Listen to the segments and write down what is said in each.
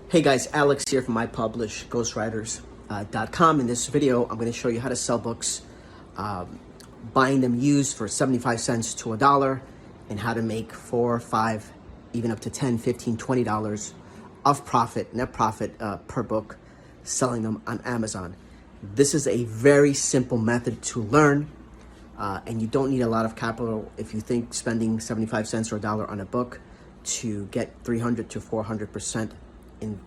Hey guys, Alex here from iPublishGhostWriters.com. In this video, I'm going to show you how to sell books, buying them used for 75 cents to a dollar, and how to make 4, 5, even up to 10, 15, $20 of profit, net profit per book, selling them on Amazon. This is a very simple method to learn, and you don't need a lot of capital. If you think spending 75 cents or a dollar on a book to get 300 to 400% in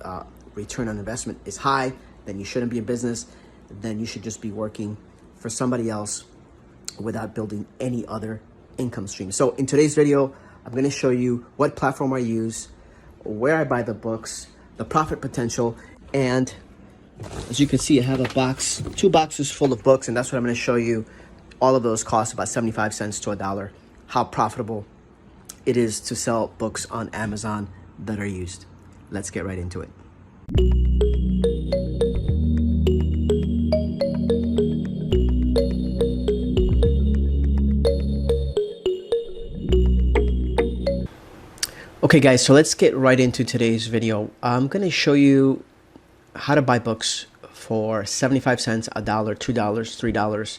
return on investment is high, then you shouldn't be in business. Then you should just be working for somebody else without building any other income stream. So in today's video, I'm going to show you what platform I use, where I buy the books, the profit potential, and as you can see, I have a box, 2 boxes full of books, and that's what I'm going to show you. All of those cost about 75 cents to a dollar. How profitable it is to sell books on Amazon that are used. Let's get right into it. Okay guys, so let's get right into today's video. I'm going to show you how to buy books for 75 cents, a dollar, $2, $3,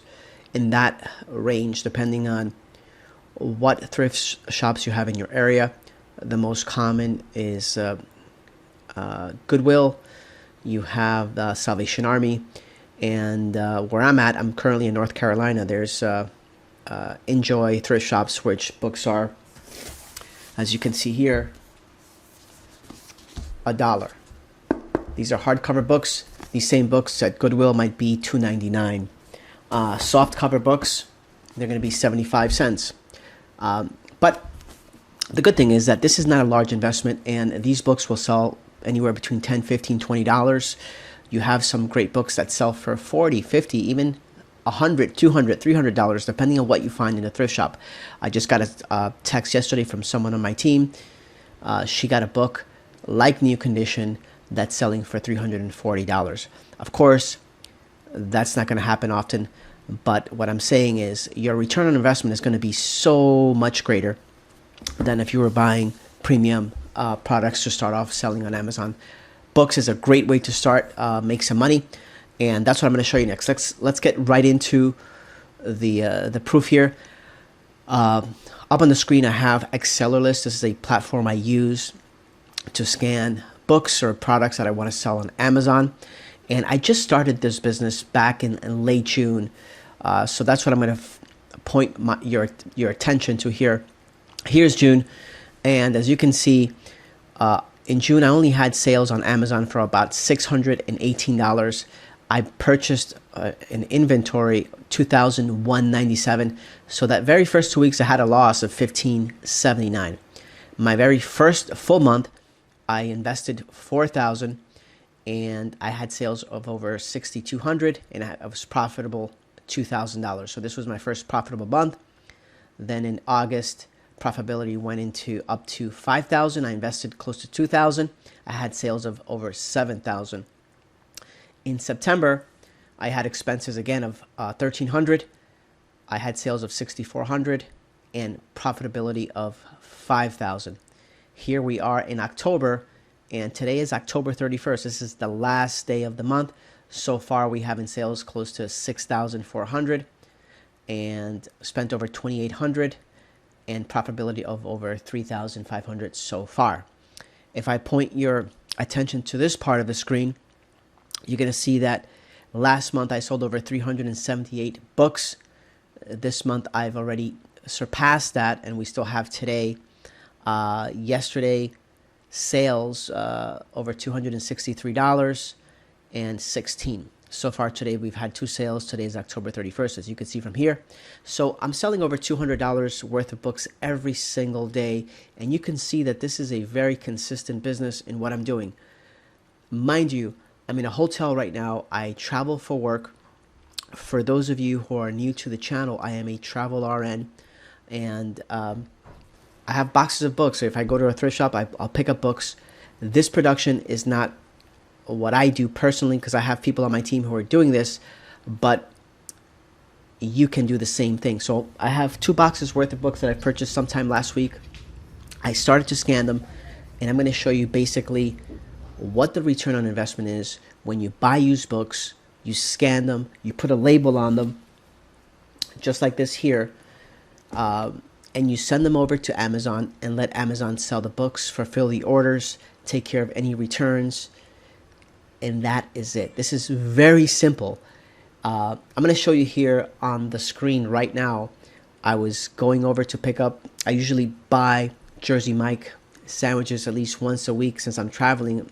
in that range, depending on what thrift shops you have in your area. The most common is Goodwill. You have the Salvation Army, and where I'm currently in North Carolina. There's Enjoy thrift shops, which books are, as you can see here, a dollar. These are hardcover books. These same books at Goodwill might be $2.99. Soft cover books, they're going to be 75 cents. But the good thing is that this is not a large investment, and these books will sell anywhere between $10, $15, $20. You have some great books that sell for $40, $50, even $100, $200, $300, depending on what you find in a thrift shop. I just got a text yesterday from someone on my team. She got a book like new condition that's selling for $340. Of course, that's not going to happen often, but what I'm saying is your return on investment is going to be so much greater than if you were buying premium products to start off selling on Amazon. Books is a great way to start, make some money, and that's what I'm going to show you next. Let's get right into the proof here. Up on the screen, I have AccelerList. This is a platform I use to scan books or products that I want to sell on Amazon. And I just started this business back in late June. So that's what I'm going to point your attention to here. Here's June. And as you can see, in June, I only had sales on Amazon for about $618. I purchased an inventory, $2,197. So that very first 2 weeks, I had a loss of $1,579. My very first full month, I invested $4,000. And I had sales of over $6,200, and I was profitable $2,000. So this was my first profitable month. Then in August, profitability went into up to $5,000. I invested close to $2,000. I had sales of over $7,000. In September, I had expenses again of $1,300. I had sales of $6,400 and profitability of $5,000. Here we are in October. And today is October 31st. This is the last day of the month. So far, we have in sales close to $6,400 and spent over $2,800 and profitability of over $3,500 so far. If I point your attention to this part of the screen, you're going to see that last month I sold over 378 books. This month I've already surpassed that, and we still have today. Yesterday, sales over $263.16. So far today we've had 2 sales. Today is October 31st, as you can see from here. So I'm selling over $200 worth of books every single day, and you can see that this is a very consistent business in what I'm doing. Mind you, I'm in a hotel right now. I travel for work. For those of you who are new to the channel, I am a travel RN, and I have boxes of books. So if I go to a thrift shop, I'll pick up books. This production is not what I do personally, because I have people on my team who are doing this, but you can do the same thing. So I have 2 boxes worth of books that I purchased sometime last week. I started to scan them, and I'm going to show you basically what the return on investment is when you buy used books, you scan them, you put a label on them, just like this here, and you send them over to Amazon and let Amazon sell the books, fulfill the orders, take care of any returns, and that is it. This is very simple. I'm going to show you here on the screen right now. I was going over to pick up, I usually buy Jersey Mike sandwiches at least once a week since I'm traveling,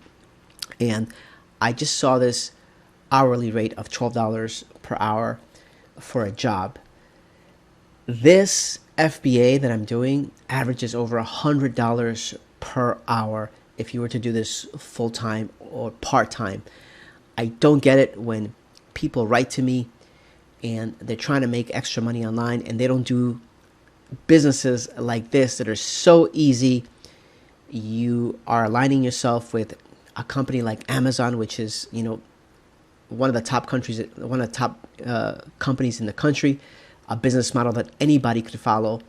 and I just saw this hourly rate of $12 per hour for a job. This FBA that I'm doing averages over $100 per hour if you were to do this full-time or part-time. I don't get it when people write to me and they're trying to make extra money online and they don't do businesses like this that are so easy. You are aligning yourself with a company like Amazon, which is, you know, one of the top companies in the country, a business model that anybody could follow,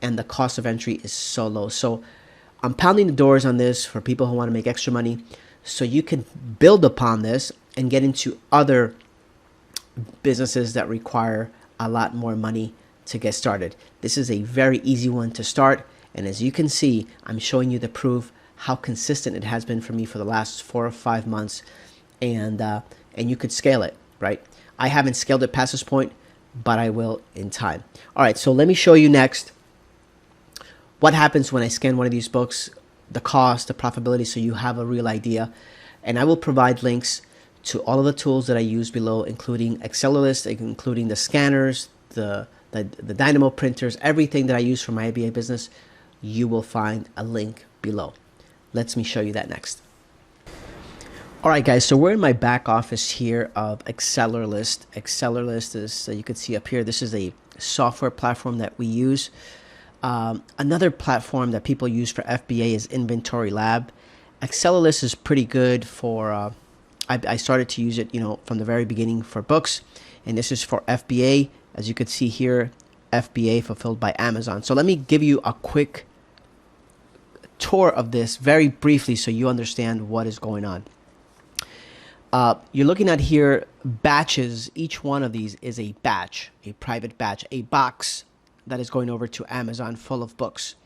and the cost of entry is so low. So I'm pounding the doors on this for people who want to make extra money, so you can build upon this and get into other businesses that require a lot more money to get started. This is a very easy one to start, and as you can see, I'm showing you the proof how consistent it has been for me for the last 4 or 5 months, and you could scale it, right? I haven't scaled it past this point, but I will in time. All right, so let me show you next what happens when I scan one of these books, the cost, the profitability, so you have a real idea. And I will provide links to all of the tools that I use below, including Accelerlist, including the scanners, the Dynamo printers, everything that I use for my FBA business. You will find a link below. Let me show you that next. All right, guys, so we're in my back office here of Accelerlist. Accelerlist is, you can see up here, this is a software platform that we use. Another platform that people use for FBA is Inventory Lab. Accelerlist is pretty good for, I started to use it, you know, from the very beginning for books, and this is for FBA. As you can see here, FBA fulfilled by Amazon. So let me give you a quick tour of this very briefly so you understand what is going on. You're looking at here batches. Each one of these is a batch, a private batch, a box that is going over to Amazon full of books.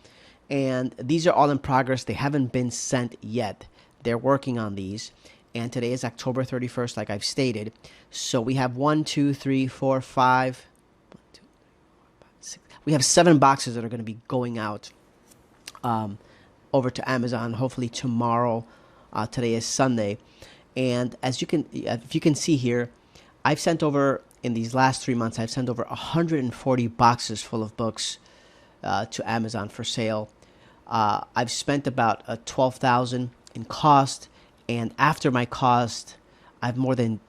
And these are all in progress. They haven't been sent yet. They're working on these. And today is October 31st, like I've stated. So we have 1, 2, 3, 4, 5. 1, 2, 3, 4, 5, 6. We have 7 boxes that are going to be going out over to Amazon, hopefully tomorrow. Today is Sunday. And as you can, if you can see here, I've sent over, in these last 3 months, I've sent over 140 boxes full of books to Amazon for sale. I've spent about $12,000 in cost, and after my cost, I've more than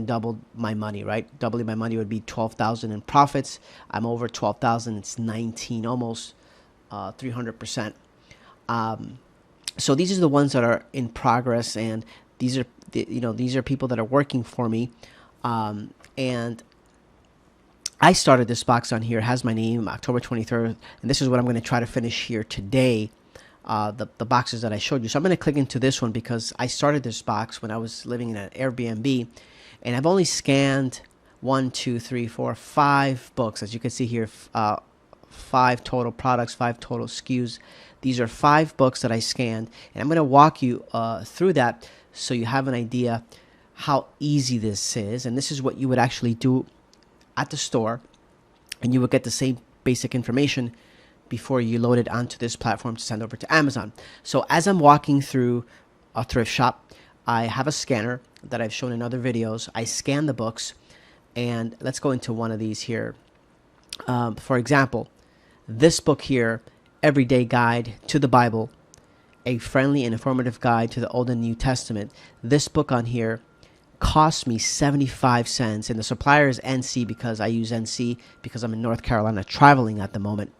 doubled my money. Right, doubling my money would be $12,000 in profits. I'm over $12,000. It's 19, almost 300%. So these are the ones that are in progress, and these are these are people that are working for me, and I started this box on here. It has my name, October 23rd, and this is what I'm going to try to finish here today. The boxes that I showed you. So I'm going to click into this one because I started this box when I was living in an Airbnb, and I've only scanned 1, 2, 3, 4, 5 books. As you can see here, 5 total products, 5 total SKUs. These are 5 books that I scanned, and I'm going to walk you through that so you have an idea how easy this is. And this is what you would actually do at the store, and you would get the same basic information before you load it onto this platform to send over to Amazon. So as I'm walking through a thrift shop, I have a scanner that I've shown in other videos. I scan the books, and let's go into one of these here. For example, this book here, Everyday Guide to the Bible, a friendly and informative guide to the Old and New Testament. This book on here cost me 75 cents, and the supplier is NC because I use NC because I'm in North Carolina traveling at the moment.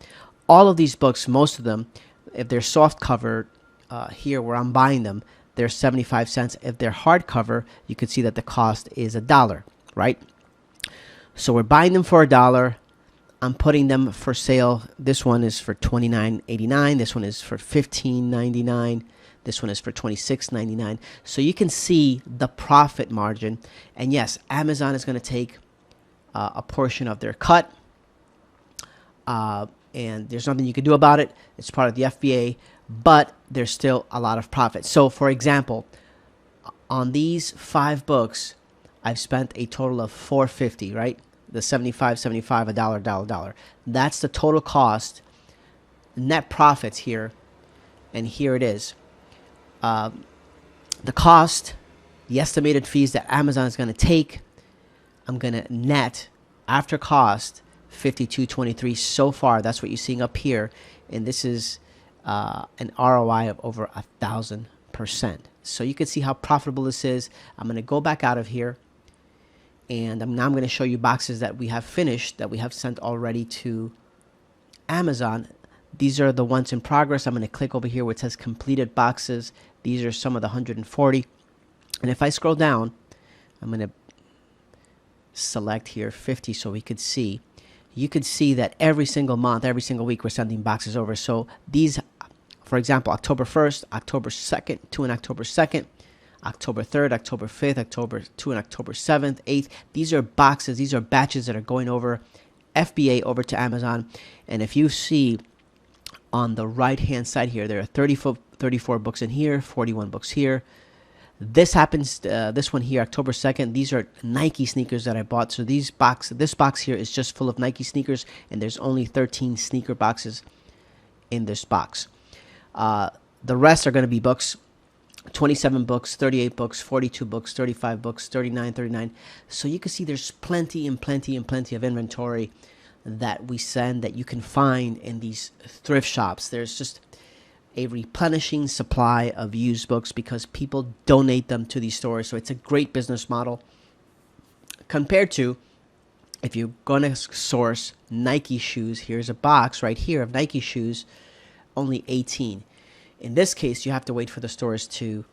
All of these books, most of them, if they're soft cover here where I'm buying them, they're 75 cents. If they're hardcover, you can see that the cost is $1, right? So we're buying them for $1. I'm putting them for sale. This one is for $29.89. This one is for $15.99. This one is for $26.99. So you can see the profit margin. And yes, Amazon is going to take a portion of their cut. And there's nothing you can do about it. It's part of the FBA, but there's still a lot of profit. So for example, on these 5 books, I've spent a total of $4.50, right? The 75, $1, $1. That's the total cost, net profits here. And here it is. The cost, the estimated fees that Amazon is going to take, I'm going to net after cost $52.23 so far. That's what you're seeing up here. And this is an ROI of over 1,000%. So you can see how profitable this is. I'm going to go back out of here. And now I'm going to show you boxes that we have finished, that we have sent already to Amazon. These are the ones in progress. I'm going to click over here where it says completed boxes. These are some of the 140. And if I scroll down, I'm going to select here 50 so we could see. You could see that every single month, every single week, we're sending boxes over. So these, for example, October 1st, October 2nd, 2 and October 2nd, October 3rd, October 5th, October 2 and October 7th, 8th. These are boxes, these are batches that are going over FBA over to Amazon. And if you see on the right-hand side here, there are 34 books in here, 41 books here. This happens, this one here, October 2nd, these are Nike sneakers that I bought. So this box here is just full of Nike sneakers, and there's only 13 sneaker boxes in this box. The rest are going to be books. 27 books, 38 books, 42 books, 35 books, 39. So you can see there's plenty and plenty and plenty of inventory that we send that you can find in these thrift shops. There's just a replenishing supply of used books because people donate them to these stores. So it's a great business model compared to if you're going to source Nike shoes. Here's a box right here of Nike shoes, only 18. In this case, you have to wait for the stores to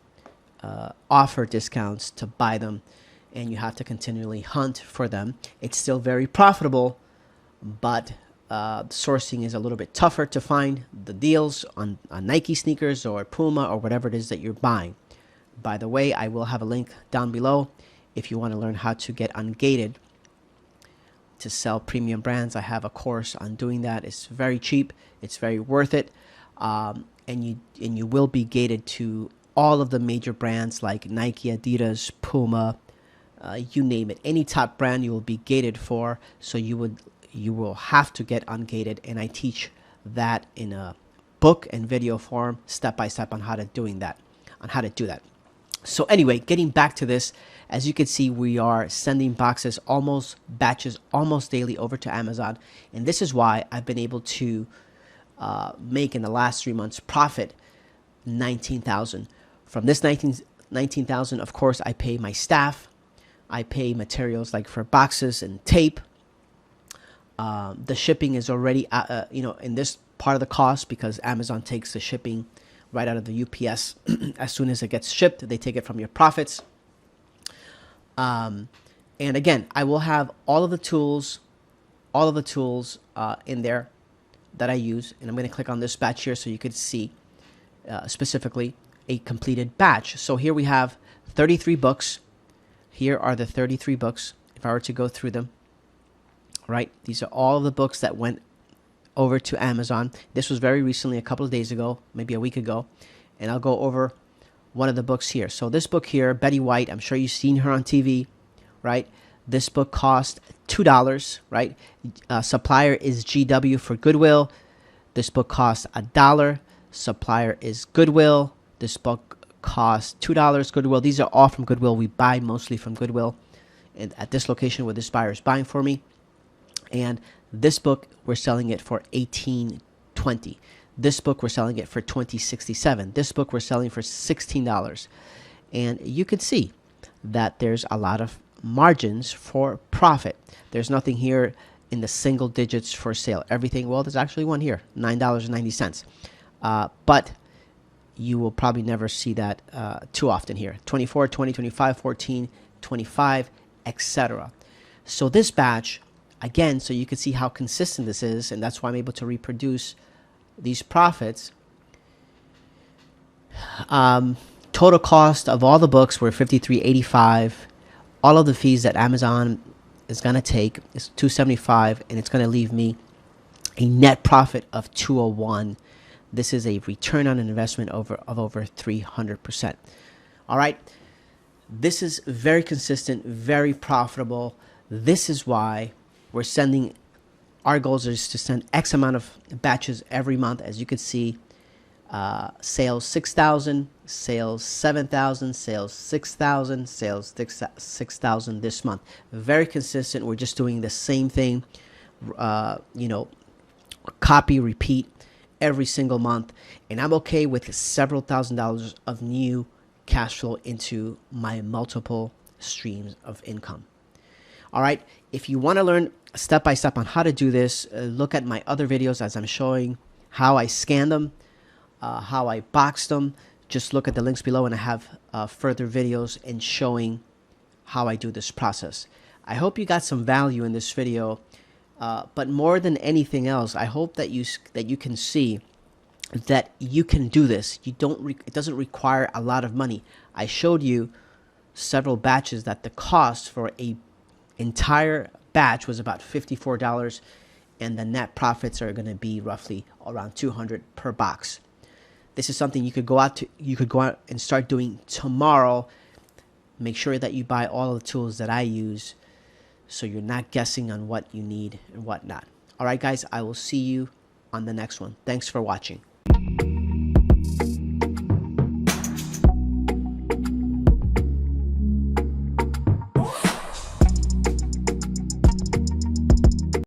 offer discounts to buy them, and you have to continually hunt for them. It's still very profitable, but sourcing is a little bit tougher to find the deals on Nike sneakers or Puma or whatever it is that you're buying. By the way, I will have a link down below if you want to learn how to get ungated to sell premium brands. I have a course on doing that. It's very cheap. It's very worth it. And you will be gated to all of the major brands like Nike, Adidas, Puma, you name it. Any top brand you will be gated for. So you will have to get ungated, and I teach that in a book and video form, step by step on how to do that. So anyway, getting back to this, as you can see, we are sending batches almost daily over to Amazon, and this is why I've been able to make in the last 3 months profit $19,000. From this $19,000, of course, I pay my staff, I pay materials like for boxes and tape. The shipping is already in this part of the cost because Amazon takes the shipping right out of the UPS. As soon as it gets shipped, they take it from your profits. And again, I will have all of the tools in there that I use, and I'm going to click on this batch here so you could see specifically a completed batch. So here we have 33 books. Here are the 33 books. If I were to go through them, right, these are all of the books that went over to Amazon. This was very recently, a couple of days ago, maybe a week ago, and I'll go over one of the books here. So this book here, Betty White, I'm sure you've seen her on TV, right? This book cost $2, right? Supplier is GW for Goodwill. This book costs $1. Supplier is Goodwill. This book costs $2. Goodwill. These are all from Goodwill. We buy mostly from Goodwill, and at this location where this buyer is buying for me. And this book, we're selling it for $18.20. This book, we're selling it for $20.67. This book, we're selling for $16. And you can see that there's a lot of margins for profit. There's nothing here in the single digits for sale. Everything, well, there's actually one here, $9.90. But you will probably never see that too often here. 24, 20, 25, 14, 25, etc. So this batch, again, so you can see how consistent this is, and that's why I'm able to reproduce these profits. Total cost of all the books were $53.85. All of the fees that Amazon is going to take is $275, and it's going to leave me a net profit of $201. This is a return on investment of over 300%. All right. This is very consistent, very profitable. This is why we're sending, our goals is to send X amount of batches every month. As you can see, sales 6,000, sales 7,000, sales 6,000, sales 6,000 this month. Very consistent. We're just doing the same thing, copy, repeat every single month. And I'm okay with several $1,000s of new cash flow into my multiple streams of income. All right. If you want to learn step by step on how to do this, look at my other videos as I'm showing how I scan them, how I box them. Just look at the links below, and I have further videos in showing how I do this process. I hope you got some value in this video, but more than anything else, I hope that you can see that you can do this. It doesn't require a lot of money. I showed you several batches that the cost for a entire batch was about $54, and the net profits are going to be roughly around $200 per box. This is something you could go out and start doing tomorrow. Make sure that you buy all of the tools that I use, so you're not guessing on what you need and what not. All right, guys, I will see you on the next one. Thanks for watching.